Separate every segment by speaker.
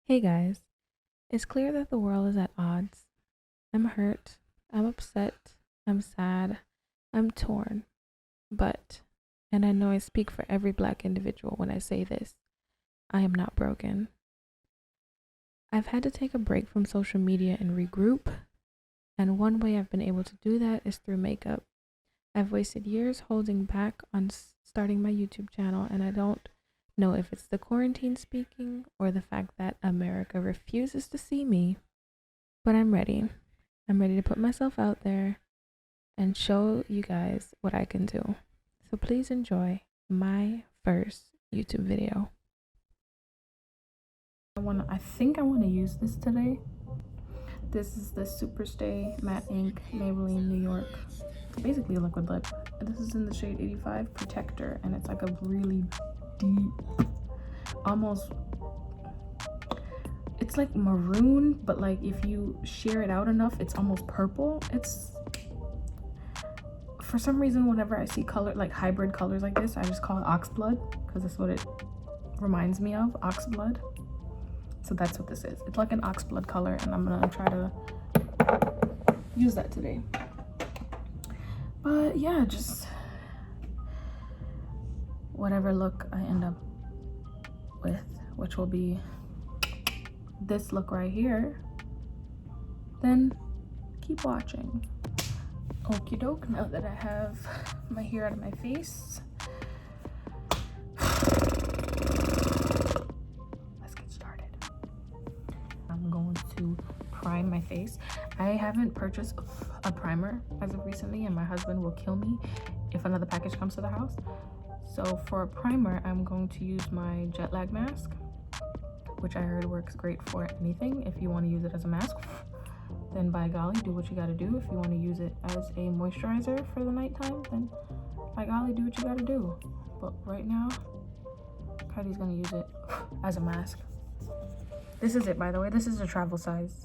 Speaker 1: Hey guys, it's clear that the world is at odds. I'm hurt, I'm upset, I'm sad, I'm torn. But, and I know I speak for every black individual when I say this, I am not broken. I've had to take a break from social media and regroup, and one way I've been able to do that is through makeup. I've wasted years holding back on starting my YouTube channel, and I don't know if it's the quarantine speaking or the fact that America refuses to see me, but I'm ready. I'm ready to put myself out there and show you guys what I can do. So please enjoy my first YouTube video. I think I want to use this today. This is the Superstay Matte Ink Maybelline New York. Basically a liquid lip. This is in the shade 85 Protector, and it's like a really deep, almost, it's like maroon, but like if you sheer it out enough, it's almost purple. It's, for some reason, whenever I see color, like hybrid colors like this, I just call it oxblood, because that's what it reminds me of, oxblood. So that's what this is. It's like an oxblood color, and I'm gonna try to use that today. But yeah, just whatever look I end up with, which will be this look right here, then keep watching. Okie doke, now that I have my hair out of my face, let's get started. I'm going to prime my face. I haven't purchased a primer as of recently, and my husband will kill me if another package comes to the house. So for a primer, I'm going to use my jet lag mask, which I heard works great for anything. If you want to use it as a mask, then by golly, do what you gotta do. If you want to use it as a moisturizer for the nighttime, then by golly, do what you gotta do. But right now, Kylie's gonna use it as a mask. This is it, by the way. This is a travel size.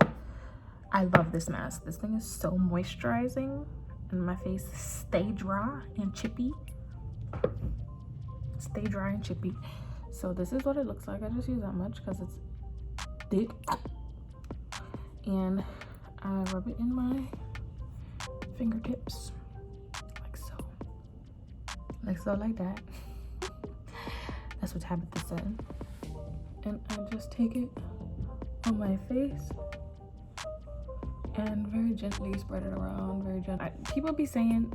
Speaker 1: I love this mask. This thing is so moisturizing, and my face stay dry and chippy. Stay dry and chippy. So this is what it looks like. I just use that much because it's thick, and I rub it in my fingertips like so, like that. That's what Tabitha said. And I just take it on my face and very gently spread it around. Very gently. People be saying,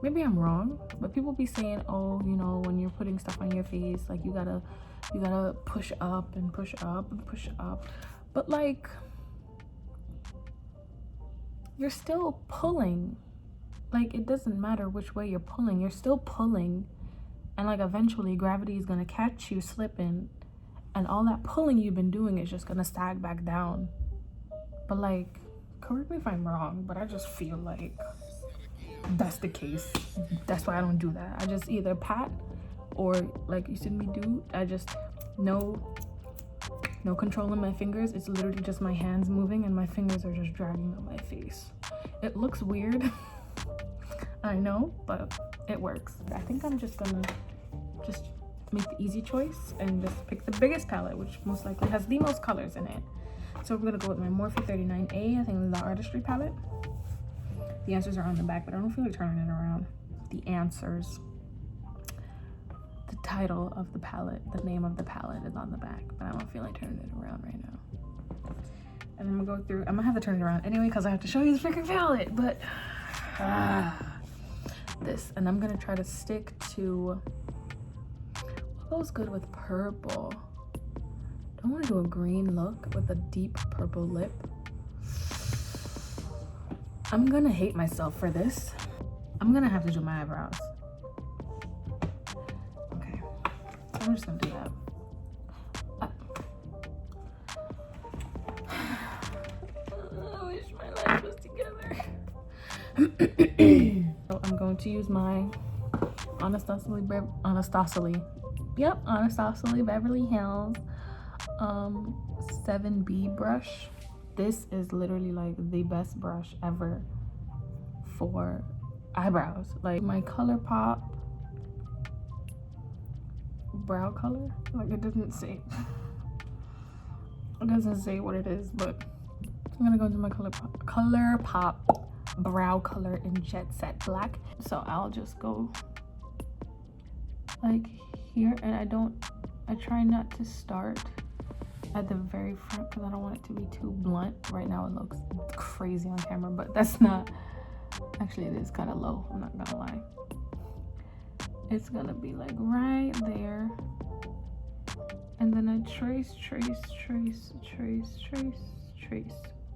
Speaker 1: maybe I'm wrong, but people be saying, oh, you know, when you're putting stuff on your face, like you gotta push up and push up and push up. But like, you're still pulling. Like, it doesn't matter which way you're pulling, you're still pulling. And like eventually gravity is gonna catch you slipping, and all that pulling you've been doing is just gonna sag back down. But like, correct me if I'm wrong, but I just feel like that's the case. That's why I don't do that. I just either pat, or like you see me do, I just no control in my fingers. It's literally just my hands moving and my fingers are just dragging on my face. It looks weird, I know, but it works. I think I'm just gonna make the easy choice and just pick the biggest palette, which most likely has the most colors in it. So we're gonna go with my Morphe 39A. I think this is the Artistry palette. The answers are on the back, but I don't feel like turning it around. The answers. The title of the palette, the name of the palette is on the back, but I don't feel like turning it around right now. And I'm gonna go through, I'm gonna have to turn it around anyway because I have to show you the freaking palette, but this. And I'm gonna try to stick to what goes good with purple. Don't want to do a green look with a deep purple lip. I'm gonna hate myself for this. I'm gonna have to do my eyebrows. Okay, so I'm just gonna do that. I wish my life was together. So I'm going to use my Anastasia Beverly Hills 7B brush. This is literally like the best brush ever for eyebrows. Like my ColourPop brow color, like it doesn't say It doesn't say what it is, but I'm gonna go into my ColourPop brow color in Jet Set Black. So I'll just go like here, and I try not to start at the very front because I don't want it to be too blunt. Right now it looks crazy on camera, but that's not, actually it is kind of low, I'm not gonna lie. It's gonna be like right there, and then I trace,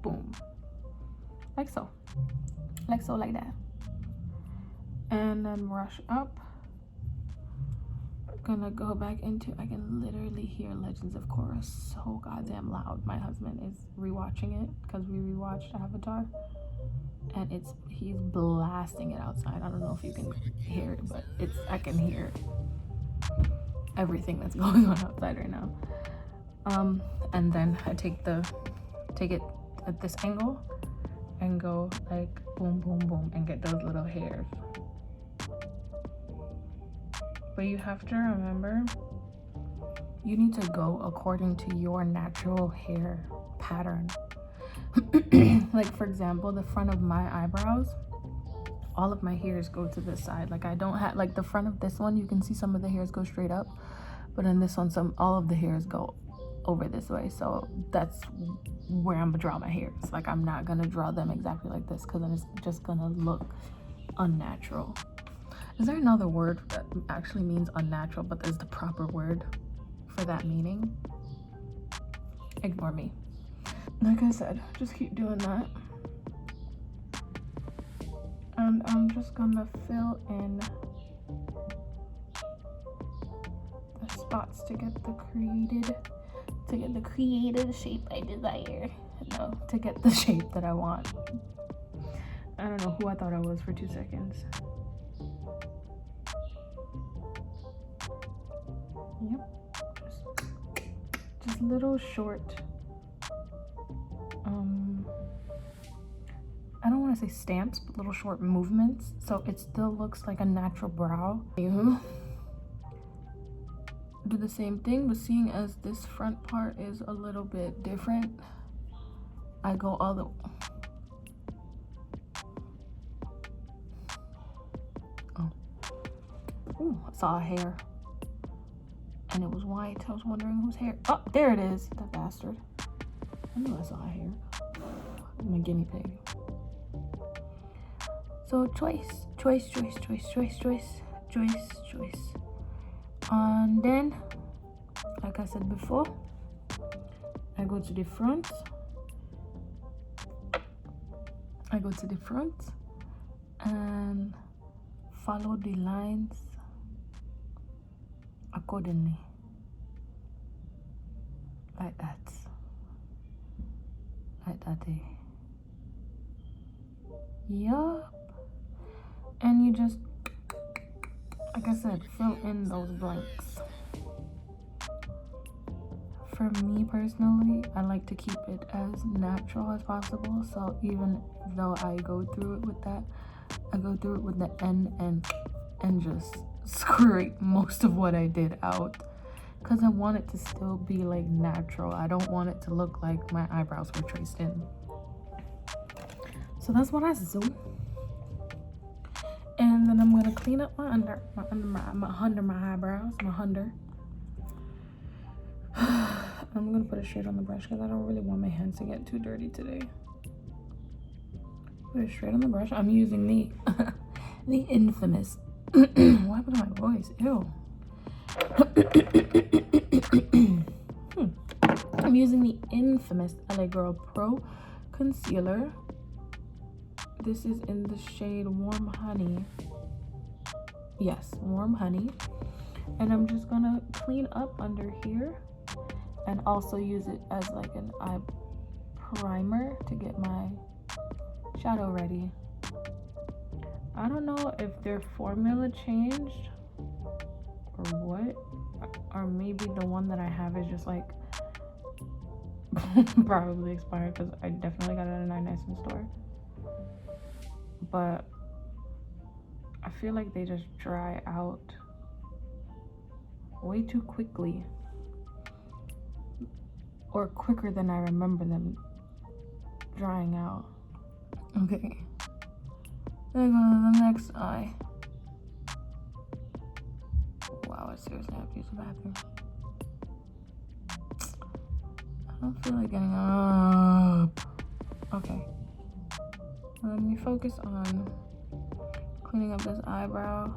Speaker 1: boom, like so, like that, and then brush up. Gonna go back into, I can literally hear Legends of Korra so goddamn loud. My husband is rewatching it because we rewatched Avatar, and he's blasting it outside. I don't know if you can hear it, but I can hear everything that's going on outside right now. And then I take it at this angle and go like boom, boom, boom, and get those little hairs. But you have to remember, you need to go according to your natural hair pattern. Like for example, the front of my eyebrows, all of my hairs go to this side. Like I don't have, like the front of this one, you can see some of the hairs go straight up, but in this one, all of the hairs go over this way. So that's where I'm gonna draw my hairs. Like I'm not gonna draw them exactly like this because then it's just gonna look unnatural. Is there another word that actually means unnatural, but there's the proper word for that meaning? Ignore me. Like I said, just keep doing that. And I'm just gonna fill in the spots to get the creative shape I desire. No, to get the shape that I want. I don't know who I thought I was for 2 seconds. Yep, just little short, I don't want to say stamps, but little short movements, so it still looks like a natural brow. You do the same thing, but seeing as this front part is a little bit different, I go all the Ooh, I saw a hair. And it was white. I was wondering whose hair. Oh, there it is. That bastard. I knew I saw a hair. I'm a guinea pig. So choice. And then, like I said before, I go to the front. And follow the lines accordingly, like that there. Yup. And you just, like I said, fill in those blanks. For me personally, I like to keep it as natural as possible, so even though I go through it with that, I go through it with the N and just scrape most of what I did out, because I want it to still be like natural. I don't want it to look like my eyebrows were traced in. So that's what I do. And then I'm gonna clean up my under my eyebrows, my under. I'm gonna put it straight on the brush because I don't really want my hands to get too dirty today. Put it straight on the brush. I'm using the the infamous what happened to my voice? Ew. I'm using the infamous LA Girl Pro concealer. This is in the shade Warm Honey. Yes, Warm Honey. And I'm just gonna clean up under here and also use it as like an eye primer to get my shadow ready. I don't know if their formula changed or what, or maybe the one that I have is just like probably expired, because I definitely got it at a 99 cent store. But I feel like they just dry out way too quickly. or quicker than I remember them drying out. Okay. Then go to the next eye. Wow, I seriously have to use the bathroom. I don't feel like getting up. Okay. Let me focus on cleaning up this eyebrow.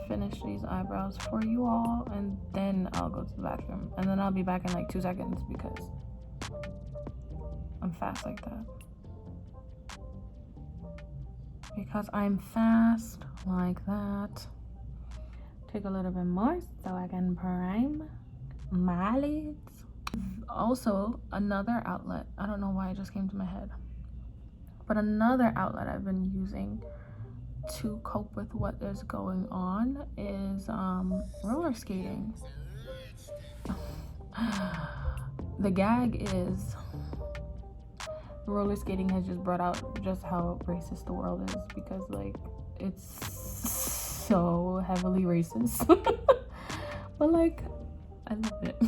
Speaker 1: Finish these eyebrows for you all, and then I'll go to the bathroom. And then I'll be back in like 2 seconds because I'm fast like that. Because I'm fast like that. Take a little bit more so I can prime my lids. Also, another outlet. I don't know why it just came to my head. But another outlet I've been using to cope with what is going on is roller skating. The gag is roller skating has just brought out just how racist the world is, because like it's so heavily racist. But like I love it.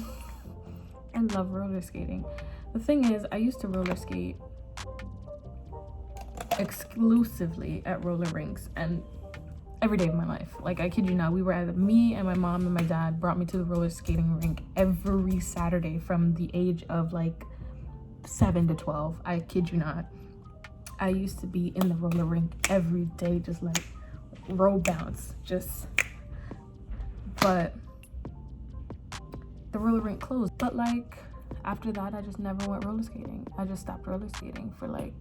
Speaker 1: I love roller skating. The thing is, I used to roller skate exclusively at roller rinks and every day of my life. Like, I kid you not, we were at, me and my mom and my dad brought me to the roller skating rink every Saturday from the age of like 7 to 12. I kid you not. I used to be in the roller rink every day, just like roll bounce, just. But the roller rink closed. But like after that, I just never went roller skating. I just stopped roller skating for like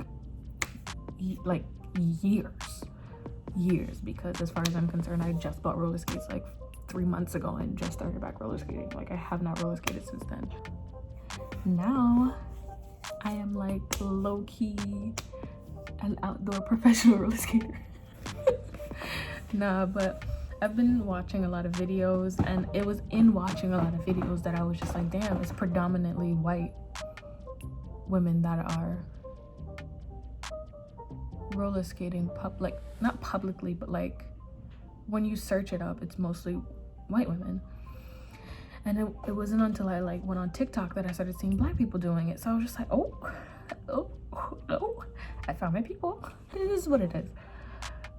Speaker 1: years, because as far as I'm concerned, I just bought roller skates like 3 months ago and just started back roller skating. Like, I have not roller skated since then. Now I am like low-key an outdoor professional roller skater. Nah, but I've been watching a lot of videos, and it was in watching a lot of videos that I was just like, damn, it's predominantly white women that are roller skating not publicly, but like when you search it up, it's mostly white women. And it wasn't until I like went on TikTok that I started seeing black people doing it. So I was just like, oh, I found my people. It is what it is.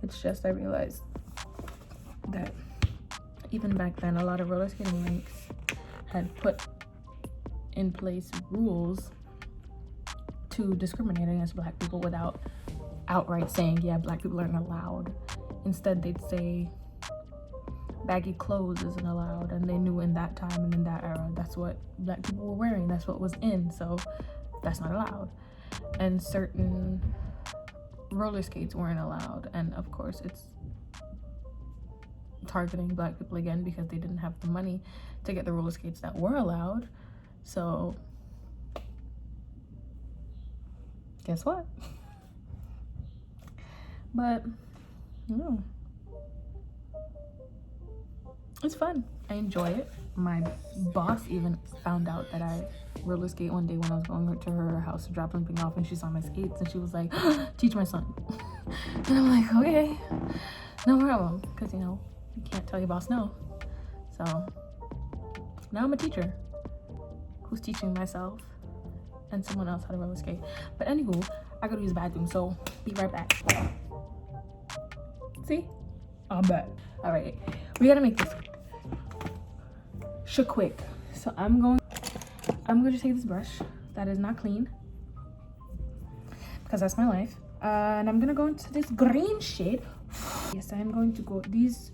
Speaker 1: It's just I realized that even back then, a lot of roller skating rinks had put in place rules to discriminate against black people without outright saying, yeah, black people aren't allowed. Instead, they'd say baggy clothes isn't allowed, and they knew in that time and in that era that's what black people were wearing, that's what was in, so that's not allowed. And certain roller skates weren't allowed, and of course it's targeting black people again because they didn't have the money to get the roller skates that were allowed. So guess what? But no, it's fun. I enjoy it. My boss even found out that I roller skate one day when I was going to her house to drop something off, and she saw my skates and she was like, teach my son. And I'm like, okay, no problem, because you know, you can't tell your boss no. So now I'm a teacher who's teaching myself and someone else how to roller skate. But anywho, I gotta use the bathroom, so be right back. See? I'm back. All right, we gotta make this quick. So I'm going to take this brush that is not clean, because that's my life, and I'm gonna go into this green shade. Yes, I'm going to go. These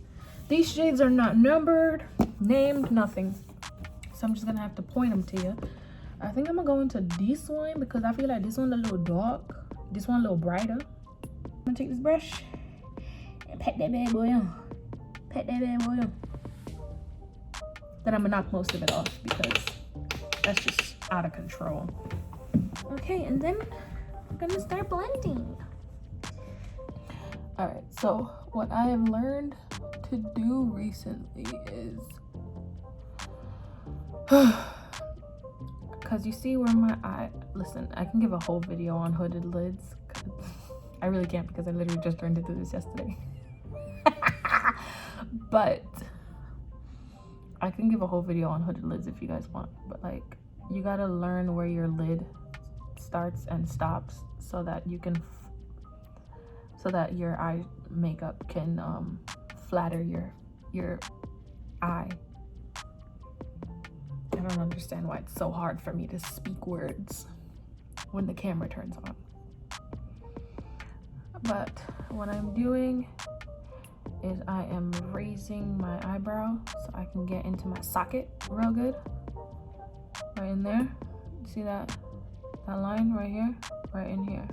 Speaker 1: shades are not numbered, named, nothing. So I'm just gonna have to point them to you. I think I'm gonna go into this one because I feel like this one a little dark, this one a little brighter. I'm gonna take this brush and pat that bad boy on. Pat that bad boy on. Then I'm gonna knock most of it off because that's just out of control. Okay, and then I'm gonna start blending. All right, so what I have learned to do recently is, because you see where my eye, listen, I can give a whole video on hooded lids. I really can't because I literally just learned to do this yesterday. But I can give a whole video on hooded lids if you guys want. But like, you gotta learn where your lid starts and stops so that you can so that your eye makeup can flatter your eye. I don't understand why it's so hard for me to speak words when the camera turns on. But what I'm doing is I am raising my eyebrow so I can get into my socket real good. Right in there. See that line right here? Right in here.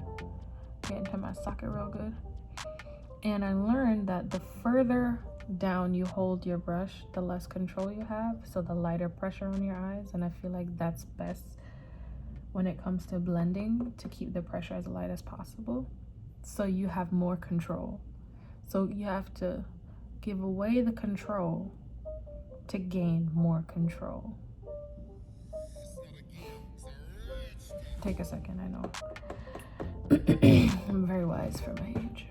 Speaker 1: Get into my socket real good. And I learned that the further down you hold your brush, the less control you have, so the lighter pressure on your eyes. And I feel like that's best when it comes to blending, to keep the pressure as light as possible so you have more control. So you have to give away the control to gain more control. Take a second, I know. I'm very wise for my age.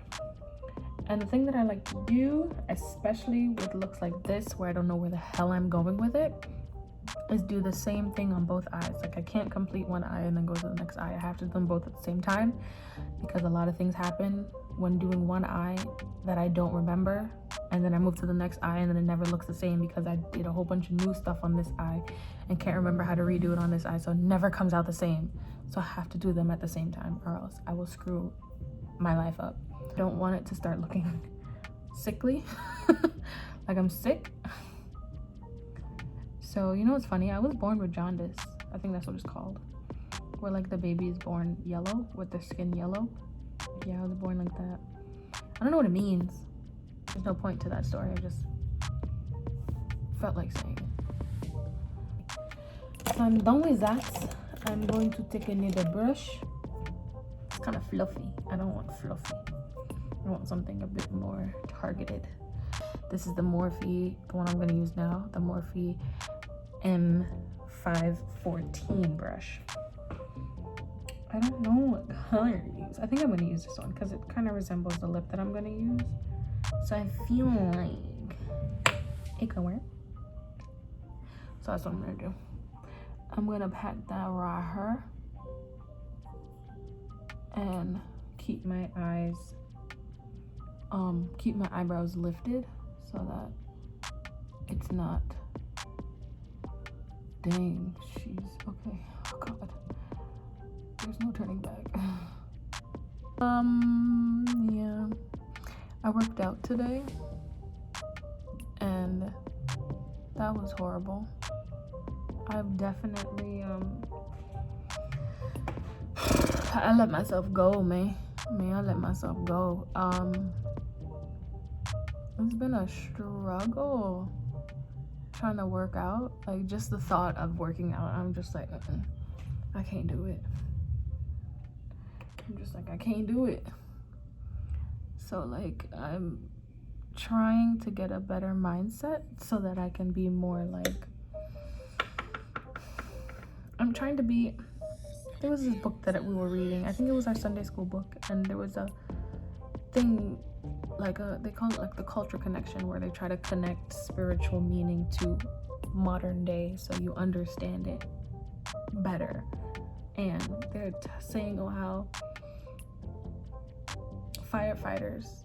Speaker 1: And the thing that I like to do, especially with looks like this, where I don't know where the hell I'm going with it, is do the same thing on both eyes. Like, I can't complete one eye and then go to the next eye. I have to do them both at the same time because a lot of things happen when doing one eye that I don't remember, and then I move to the next eye and then it never looks the same because I did a whole bunch of new stuff on this eye and can't remember how to redo it on this eye, so it never comes out the same. So I have to do them at the same time or else I will screw my life up. I don't want it to start looking sickly, like I'm sick. So, you know what's funny? I was born with jaundice. I think that's what it's called. Where like the baby is born yellow, with their skin yellow. Yeah, I was born like that. I don't know what it means. There's no point to that story. I just felt like saying it. So I'm done with that. I'm going to take another brush. It's kind of fluffy. I don't want fluffy. I want something a bit more targeted. This is the Morphe, the one I'm going to use now, the Morphe M514 brush. I don't know what color to use. I think I'm going to use this one because it kind of resembles the lip that I'm going to use. So I feel like it could work. So that's what I'm going to do. I'm going to pat that right here and keep my eyes, keep my eyebrows lifted so that it's not, dang, jeez, okay, oh god, there's no turning back. Yeah, I worked out today and that was horrible. I've definitely, I let myself go, man. I let myself go. It's been a struggle trying to work out. Like, just the thought of working out, I'm just like, I can't do it. I'm just like, I can't do it. So, like, I'm trying to get a better mindset so that I can be more like, I'm trying to be, there was this book that we were reading. I think it was our Sunday school book, and there was a thing like they call it like the culture connection, where they try to connect spiritual meaning to modern day so you understand it better. And they're saying how firefighters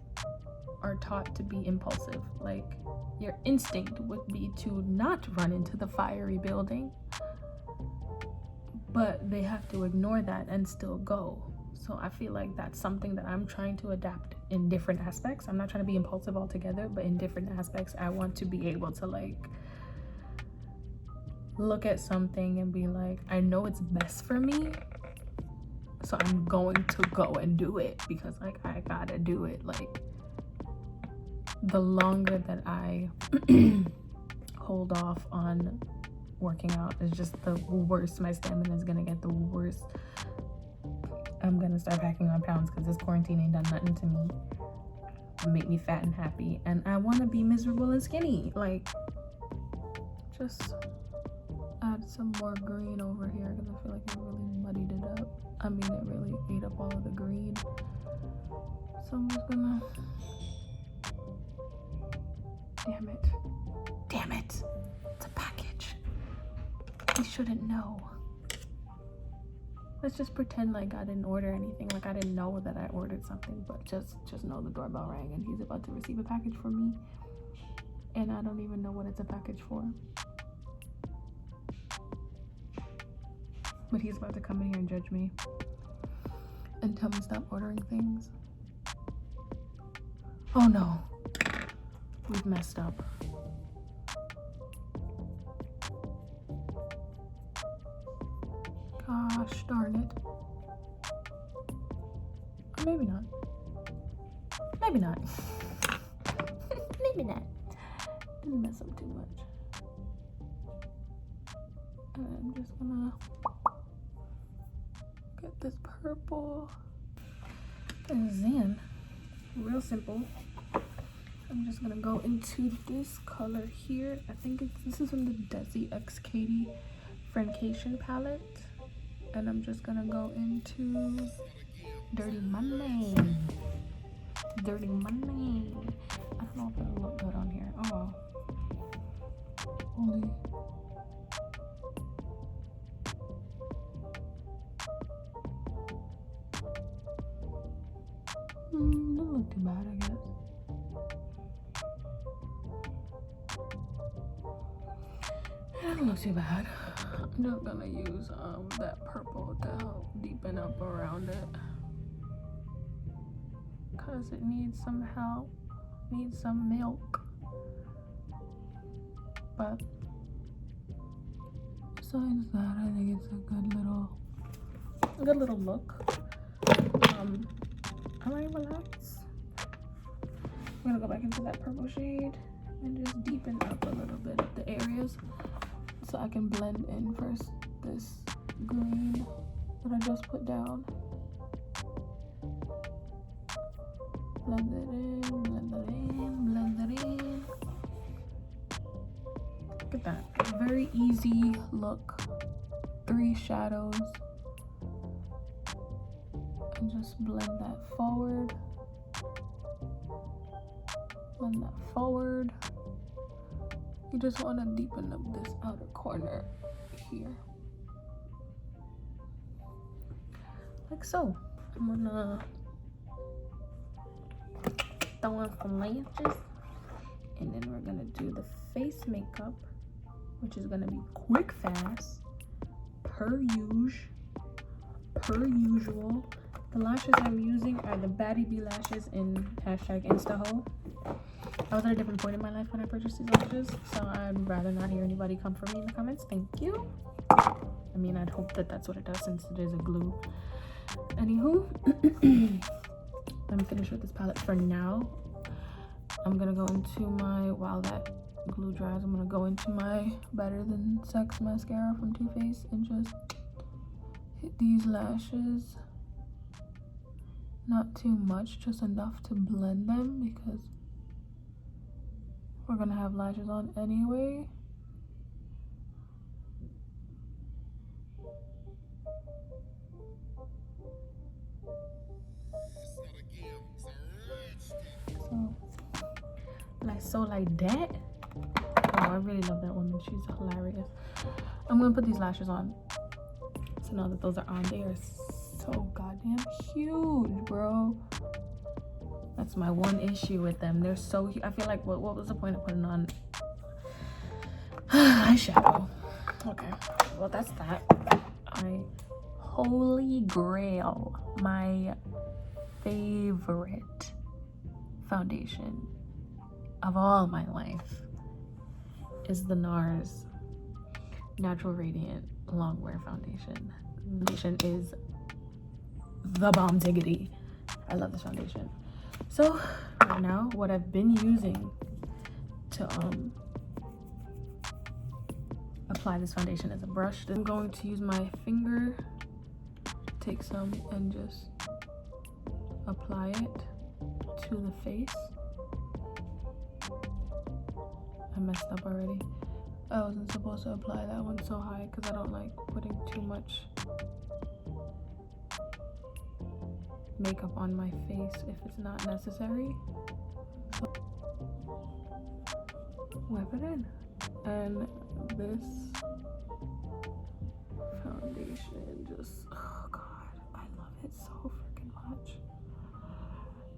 Speaker 1: are taught to be impulsive. Like, your instinct would be to not run into the fiery building, but they have to ignore that and still go. So I feel like that's something that I'm trying to adapt in different aspects. I'm not trying to be impulsive altogether, but in different aspects, I want to be able to like look at something and be like, I know it's best for me, so I'm going to go and do it because like I gotta do it. Like, the longer that I hold off on working out is just the worse my stamina is gonna get, the worse I'm gonna start packing on pounds, because this quarantine ain't done nothing to me to make me fat and happy, and I want to be miserable and skinny. Like, just add some more green over here because I feel like it really muddied it up. I mean, it really ate up all of the green, so I'm just gonna, damn it, it's a package. I shouldn't know. Let's just pretend like I didn't order anything, like I didn't know that I ordered something, but just know the doorbell rang and he's about to receive a package from me, and I don't even know what it's a package for. But he's about to come in here and judge me and tell me stop ordering things. Oh no, we've messed up. Gosh darn it. Or maybe not. Maybe not. Maybe not. Didn't mess up too much. I'm just gonna get this purple. And then, real simple, I'm just gonna go into this color here. I think this is from the Desi X Katie Friendcation palette. And I'm just gonna go into Dirty Money. Dirty Money. I don't know if it'll look good on here. Oh. Only. Doesn't look too bad, I guess. It doesn't look too bad. I'm just gonna use that purple to help deepen up around it, because it needs some help, needs some milk. But besides that, I think it's a good little look. I might relax. I'm gonna go back into that purple shade and just deepen up a little bit of the areas, so I can blend in first this green that I just put down. Blend it in, blend it in, blend it in. Look at that. Very easy look. 3 shadows. And just blend that forward. Blend that forward. You just want to deepen up this outer corner here. Like so. I'm gonna throw in some lashes. And then we're gonna do the face makeup, which is gonna be quick, fast, per usual. The lashes I'm using are the Baddie B lashes in #InstaHo. I was at a different point in my life when I purchased these lashes, so I'd rather not hear anybody come for me in the comments. Thank you. I mean, I'd hope that that's what it does, since it is a glue. Anywho, I'm finished with this palette for now. I'm gonna go into my, while that glue dries, I'm gonna go into my Better Than Sex mascara from Too Faced and just hit these lashes. Not too much, just enough to blend them, because we're gonna have lashes on anyway. So like that. Oh, I really love that woman. She's hilarious. I'm gonna put these lashes on. So now that those are on, they are so goddamn huge, bro. That's my one issue with them. They're so huge. I feel like what was the point of putting on eyeshadow? Okay, well that's that. My holy grail, my favorite foundation of all my life is the NARS Natural Radiant Longwear Foundation. This foundation is the bomb diggity. I love this foundation. So right now, what I've been using to apply this foundation is a brush. I'm going to use my finger, take some and just apply it to the face. I messed up already. I wasn't supposed to apply that one so high because I don't like putting too much makeup on my face if it's not necessary. So, wipe it in. And this foundation just, oh god, I love it so freaking much.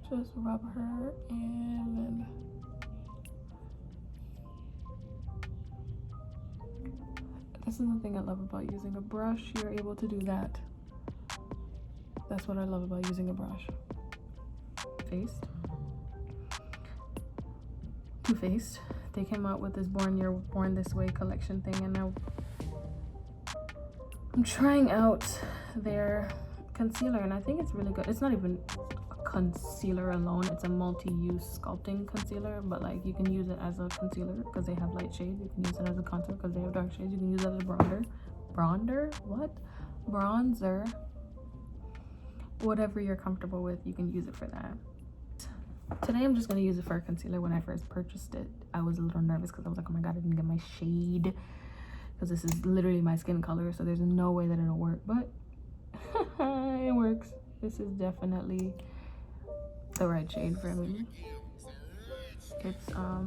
Speaker 1: Just rub her in. This is the thing I love about using a brush. You're able to do that. That's what I love about using a brush. Faced. Too Faced. They came out with this Born This Way collection thing, and now I'm trying out their concealer, and I think it's really good. It's not even a concealer alone, it's a multi-use sculpting concealer, but like you can use it as a concealer because they have light shades. You can use it as a contour because they have dark shades. You can use it as a bronzer, whatever you're comfortable with, you can use it for that. Today I'm just going to use it for a concealer. When I first purchased it, I was a little nervous because I was like, oh my god, I didn't get my shade, because this is literally my skin color, so there's no way that it'll work, but it works. This is definitely the right shade for me. It's a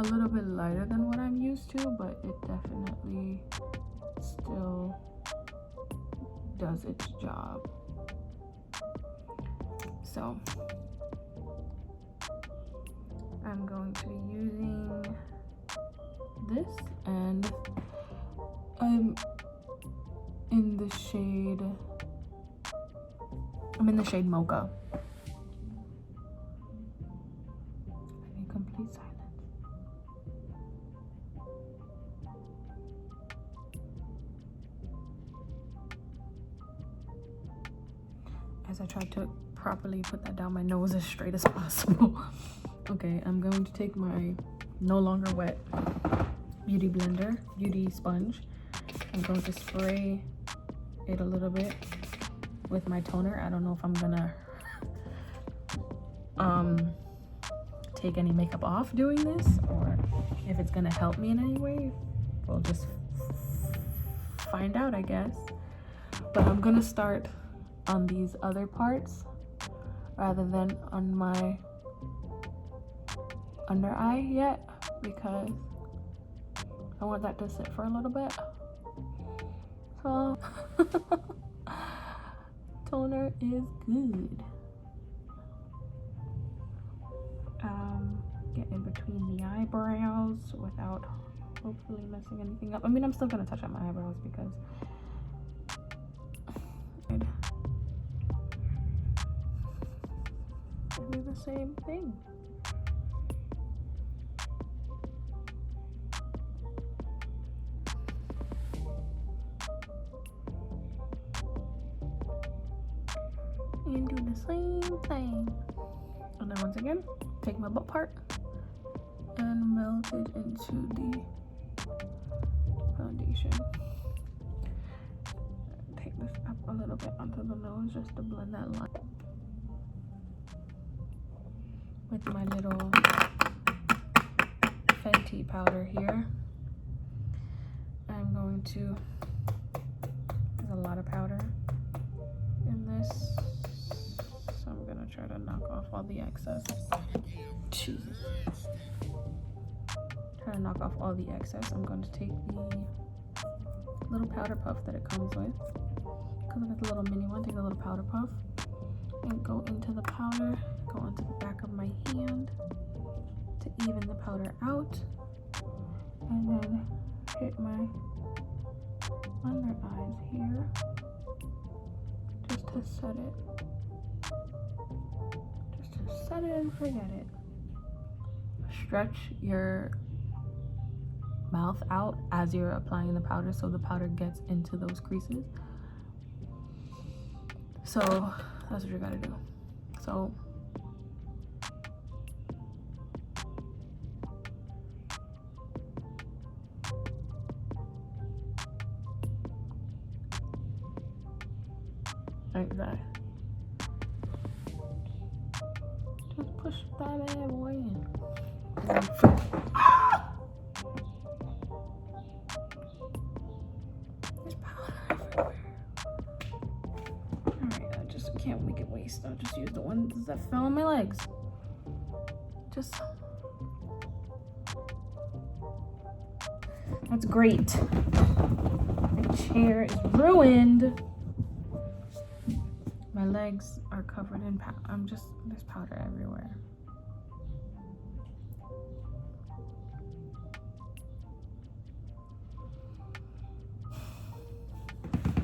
Speaker 1: little bit lighter than what I'm used to, but it definitely still does its job. So I'm going to be using this, and I'm in the shade Mocha. I'm in complete silence. As I try to properly put that down my nose as straight as possible. Okay, I'm going to take my no longer wet beauty sponge. I'm going to spray it a little bit with my toner. I don't know if I'm gonna take any makeup off doing this, or if it's gonna help me in any way. We'll just find out, I guess. But I'm gonna start on these other parts rather than on my under eye yet, because I want that to sit for a little bit. So toner is good. Get in between the eyebrows without hopefully messing anything up. I mean, I'm still gonna touch up my eyebrows because I do the same thing. And do the same thing. And then once again, take my butt part and melt it into the foundation. Take this up a little bit onto the nose just to blend that line. With my little Fenty powder here, I'm going to, there's a lot of powder in this, so I'm gonna try to knock off all the excess. Jesus. Try to knock off all the excess. I'm going to take the little powder puff that it comes with, because I got the little mini one. Take a little powder puff and go into the powder, go onto the back of my hand to even the powder out, and then hit my under eyes here just to set it. Just to set it and forget it. Stretch your mouth out as you're applying the powder so the powder gets into those creases. So that's what you gotta do. So like that. Just push that bad boy in. There's powder everywhere. Alright, I just can't make it waste. I'll just use the ones that fell on my legs. Just. That's great. Itchy. hair is ruined. My legs are covered in powder. There's powder everywhere.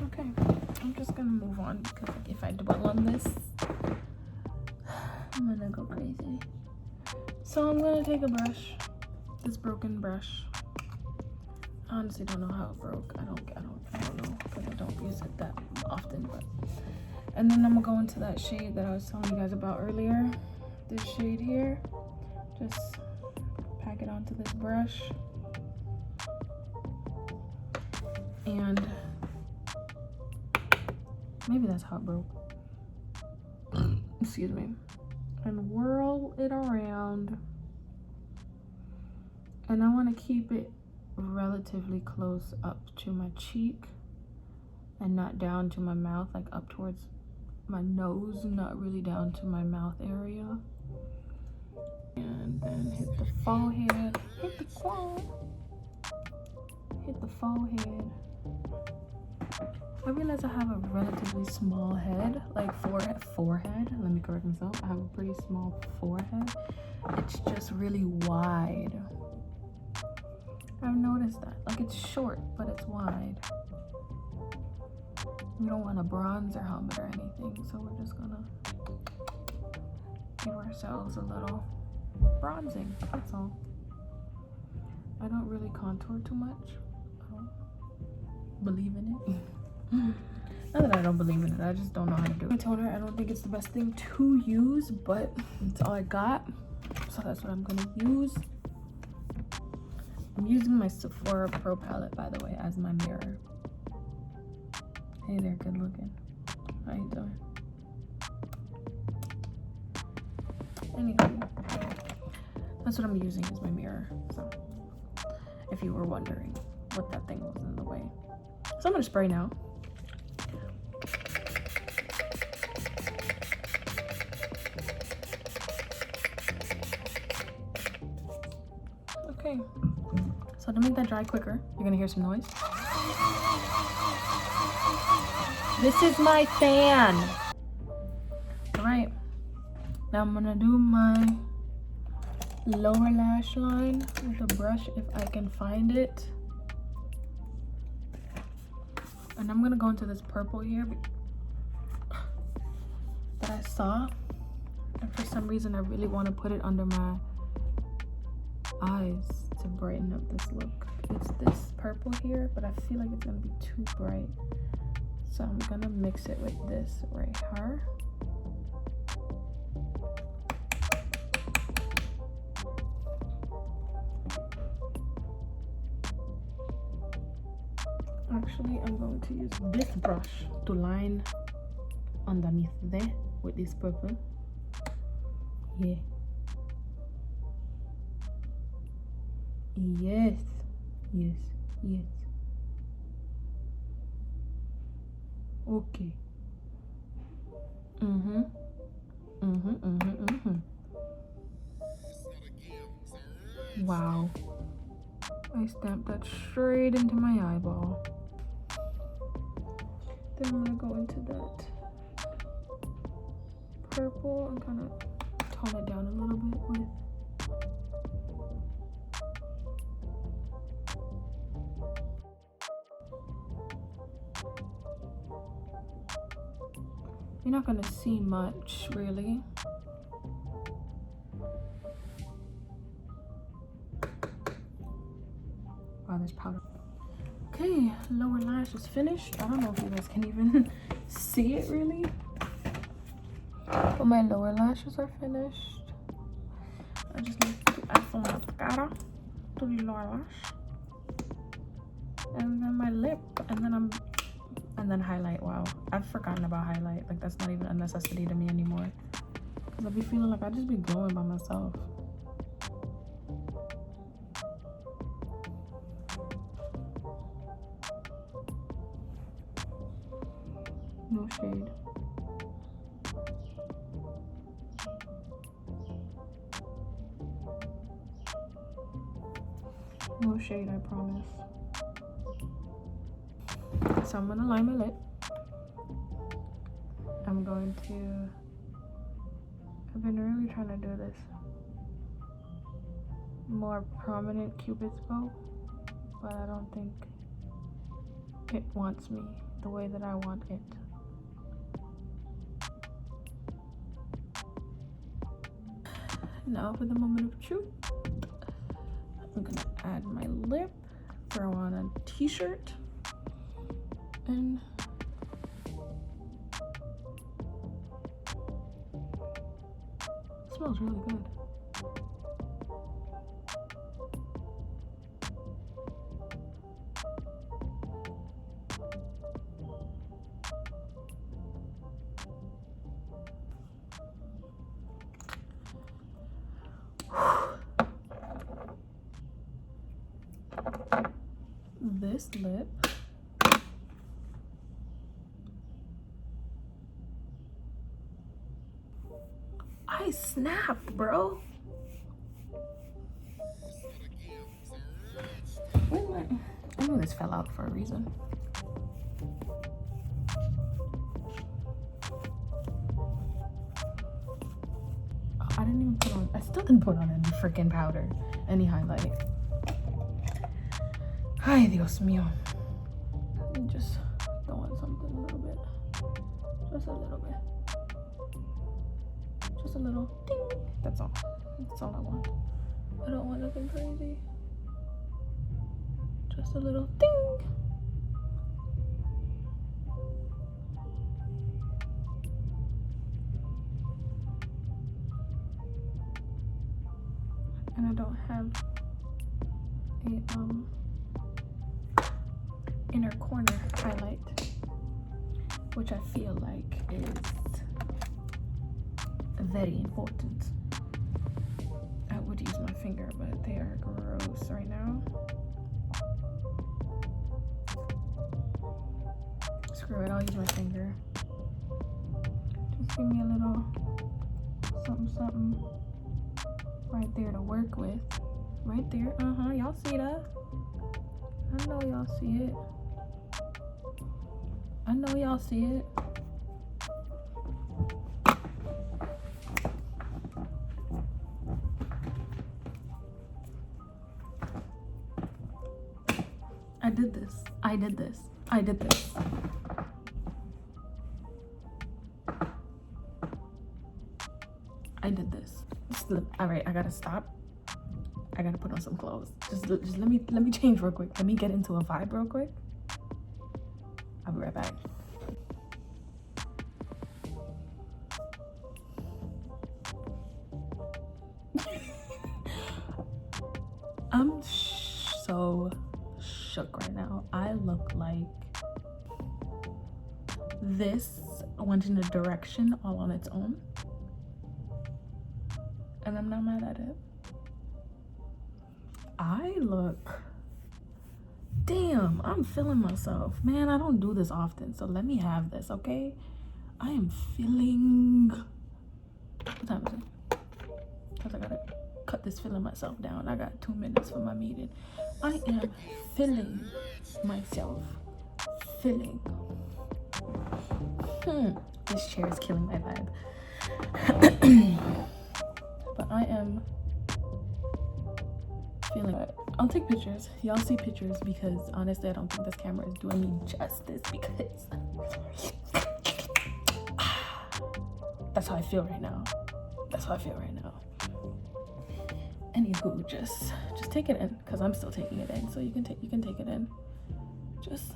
Speaker 1: Okay, I'm just gonna move on because if I dwell on this, I'm gonna go crazy. So I'm gonna take a brush, this broken brush. I honestly don't know how it broke. I don't know because I don't use it that often. But and then I'm gonna go into that shade that I was telling you guys about earlier. This shade here. Just pack it onto this brush. And maybe that's how it broke. Excuse me. And whirl it around. And I want to keep it relatively close up to my cheek and not down to my mouth, like up towards my nose, not really down to my mouth area. And then hit the forehead, hit the forehead. I realize I have a relatively small head, like forehead. Let me correct myself. I have a pretty small forehead. It's just really wide. I've noticed that. Like, it's short, but it's wide. We don't want a bronzer helmet or anything, so we're just gonna give ourselves a little bronzing. That's all. I don't really contour too much. I don't believe in it. Not that I don't believe in it, I just don't know how to do it. My toner, I don't think it's the best thing to use, but it's all I got, so that's what I'm gonna use. I'm using my Sephora Pro palette, by the way, as my mirror. Hey there, good looking. How you doing? Anyway, that's what I'm using as my mirror. So, if you were wondering what that thing was in the way. So I'm gonna spray now. Okay, so to make that dry quicker, you're gonna hear some noise. This is my fan. All right, now I'm gonna do my lower lash line with a brush if I can find it. And I'm gonna go into this purple here that I saw. And for some reason, I really want to put it under my eyes to brighten up this look. It's this purple here, but I feel like it's gonna be too bright. So I'm gonna mix it with this right here. Actually, I'm going to use this brush to line underneath there with this purple. Yeah. Yes. Yes. Yes. Okay. Wow. I stamped that straight into my eyeball. Then I'm gonna go into that purple and kind of tone it down a little bit with you're not gonna see much really. Wow, there's powder. Okay, lower lash is finished. I don't know if you guys can even see it really, but my lower lashes are finished. I just need to add some mascara to the lower lash, and then my lip, and then highlight. Wow, I've forgotten about highlight. Like, that's not even a necessity to me anymore, because I be feeling like I just be glowing by myself. No shade. No shade, I promise. So I'm gonna line my lip. I'm going to, I've been really trying to do this more prominent Cupid's bow, but I don't think it wants me the way that I want it. Now for the moment of truth. I'm gonna add my lip, throw on a t-shirt, and it smells really good. This lip I snapped, bro. Where's my, I knew this fell out for a reason. Oh, I didn't even put on, I still didn't put on any freaking powder, any highlight. Ay, Dios mío. Just throw on something a little bit. Just a little bit. Just a little ding. That's all. That's all I want. I don't want nothing crazy. Just a little ding. And I don't have a inner corner highlight, which I feel like is very important. I would use my finger, but they are gross right now. Screw it, I'll use my finger. Just give me a little something right there to work with. Right there, y'all see that? I know y'all see it. I know y'all see it. I did this. I did this. I did this. I did this. All right, I gotta stop. I gotta put on some clothes. Just let me change real quick. Let me get into a vibe real quick. I'll be right back. I'm so shook right now. I look like this went in a direction all on its own, and I'm not mad at it. I look, damn, I'm feeling myself. Man, I don't do this often, so let me have this, okay? I am feeling, what time is it? Because I gotta cut this feeling myself down. I got 2 minutes for my meeting. I am feeling myself. Feeling. This chair is killing my vibe. But I am feeling it. I'll take pictures. Y'all see pictures, because honestly I don't think this camera is doing me justice, because that's how I feel right now. That's how I feel right now. Anywho, just take it in, because I'm still taking it in, so you can take it in. Just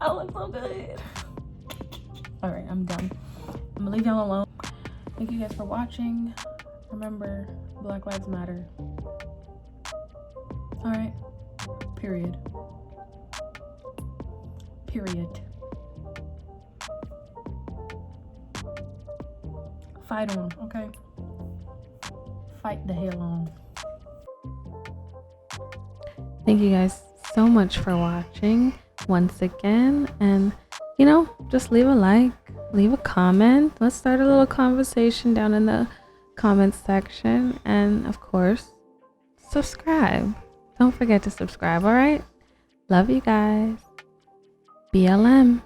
Speaker 1: I look so good. All right, I'm done. I'm gonna leave y'all alone. Thank you guys for watching. Remember, Black Lives Matter. All right. Period. Period. Fight on, okay? Fight the hell on. Thank you guys so much for watching once again. And, you know, just leave a like, leave a comment. Let's start a little conversation down in the comments section. And, of course, subscribe. Don't forget to subscribe, all right? Love you guys. BLM.